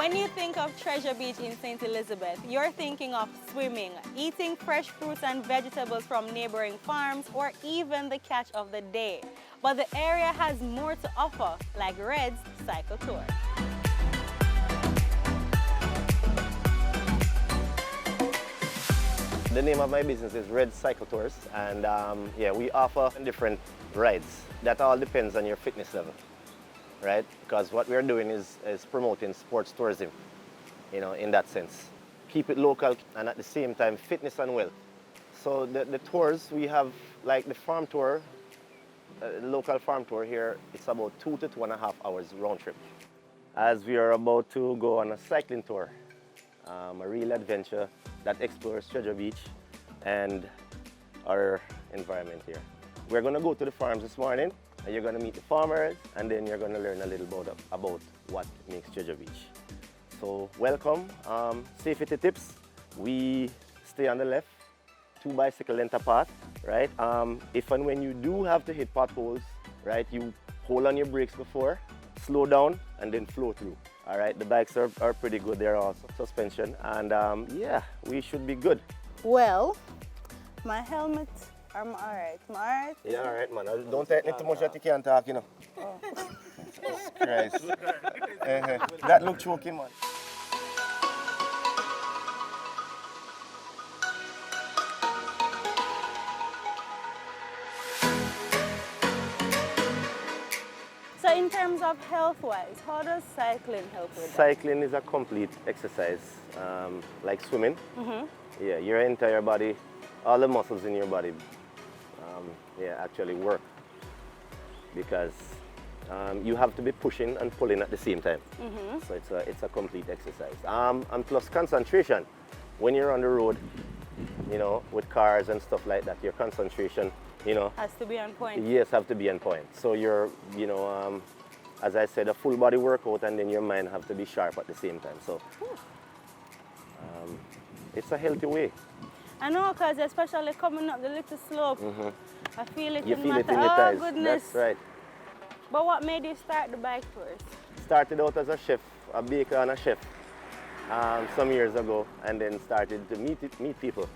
When you think of Treasure Beach in St. Elizabeth, you're thinking of swimming, eating fresh fruits and vegetables from neighboring farms, or even the catch of the day. But the area has more to offer, like Red's Cycle Tour. The name of my business is Red Cycle Tours, and yeah, we offer different rides. That all depends on your fitness level, right? Because what we're doing is promoting sports tourism, you know, in that sense. Keep it local and at the same time fitness and wealth. So the tours, we have like the farm tour, local farm tour here, it's about 2 to 2.5 hours round trip. As we are about to go on a cycling tour, a real adventure that explores Treasure Beach and our environment here. We're going to go to the farms this morning, and you're going to meet the farmers, and then you're going to learn a little about what makes Treasure Beach. So welcome. Safety tips: we stay on the left, 2 bicycle length apart, right? If and when you do have to hit potholes, right, you hold on your brakes before, slow down, and then flow through. All right, the bikes are pretty good. They're also suspension, and yeah, we should be good. Well, my helmet, I'm all right. Am I all right? Yeah, all right, man. Don't take it too much that you can't talk, you know. Oh. Jesus Christ. That look choking, man. So in terms of health-wise, how does cycling help with that? Cycling is a complete exercise, like swimming. Yeah, your entire body, all the muscles in your body, yeah, actually work because you have to be pushing and pulling at the same time. So it's a complete exercise. And plus concentration. When you're on the road, you know, with cars and stuff like that, your concentration, you know, Has to be on point. yes, have to be on point. So you're, you know, as I said, a full body workout, and then your mind have to be sharp at the same time. So it's a healthy way. I know, because especially coming up the little slope, I feel it You in feel my it in your thighs. goodness. That's right. But what made you start the bike tours? Started out as a chef, a baker and a chef, some years ago, and then started to meet people.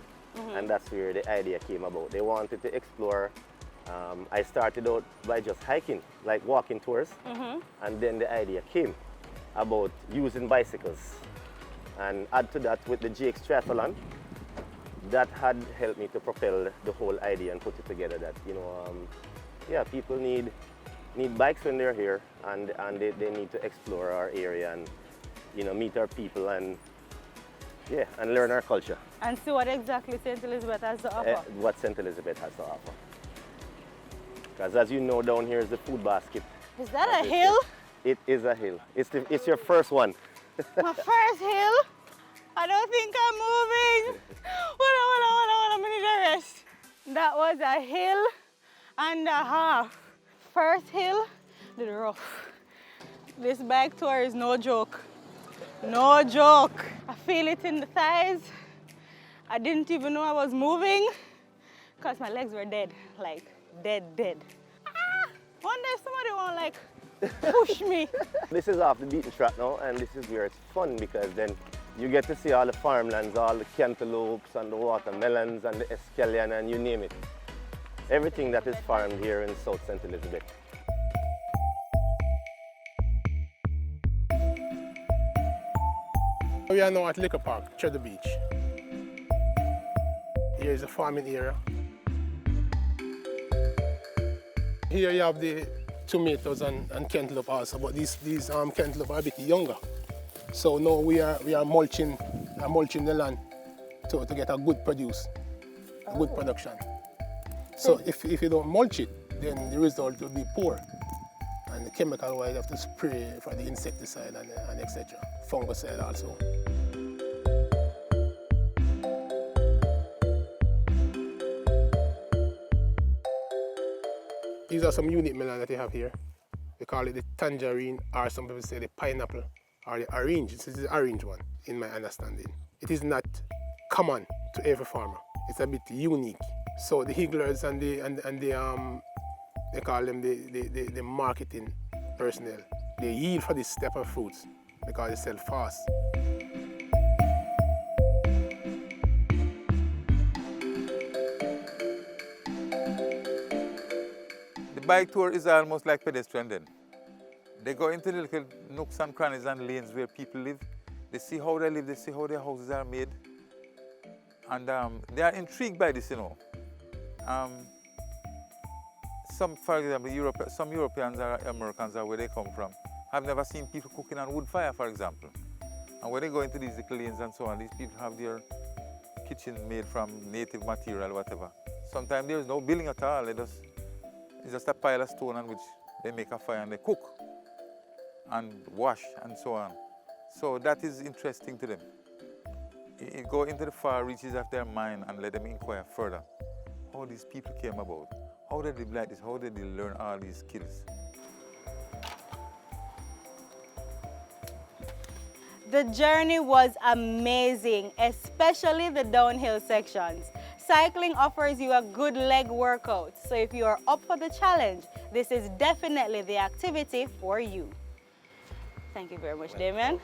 And that's where the idea came about. They wanted to explore. I started out by just hiking, like walking tours, and then the idea came about using bicycles. And add to that with the GX Triathlon, that had helped me to propel the whole idea and put it together that, you know, yeah, people need bikes when they're here, and they need to explore our area and, you know, meet our people and, yeah, and learn our culture. And see what exactly St. Elizabeth has to offer. What St. Elizabeth has to offer. Because as you know, down here is the food basket. Is that a hill? It is a hill. It's your first one. My first hill? I don't think I'm moving. Hold on, I need a rest. That was a hill and a half. First hill, the rough. This bike tour is no joke. No joke. I feel it in the thighs. I didn't even know I was moving because my legs were dead, like dead. One day somebody won't like push me. This is off the beaten track now, and this is where it's fun because then you get to see all the farmlands, all the cantaloupes and the watermelons and the escallion and you name it. Everything that is farmed here in South St. Elizabeth. We are now at Liquor Park, Treasure Beach. Here is a farming area. Here you have the tomatoes and cantaloupe also, but these cantaloupe are a bit younger. So now we are mulching the land to get a good produce, a good production. So if you don't mulch it, then the result will be poor. And the chemical wise, you have to spray for the insecticide and etc. Fungicide also. These are some unique melons that you have here. They call it the tangerine, or some people say the pineapple, or the orange. This is the orange one, in my understanding. It is not common to every farmer. It's a bit unique. So the higglers and they call them the marketing personnel. They yield for this type of fruits because they sell fast. The bike tour is almost like pedestrian then. They go into the little nooks and crannies and lanes where people live. They see how they live, they see how their houses are made. And they are intrigued by this, you know. For example, some Europeans or Americans are where they come from. Have never seen people cooking on wood fire, for example. And when they go into these little lanes and so on, these people have their kitchens made from native material, whatever. Sometimes there's no building at all. It's just a pile of stone on which they make a fire and they cook and wash and so on. So that is interesting to them. It go into the far reaches of their mind and let them inquire further. How these people came about. How did they live like this? How did they learn all these skills? The journey was amazing, especially the downhill sections. Cycling offers you a good leg workout, so if you are up for the challenge, this is definitely the activity for you. Thank you very much, Damien.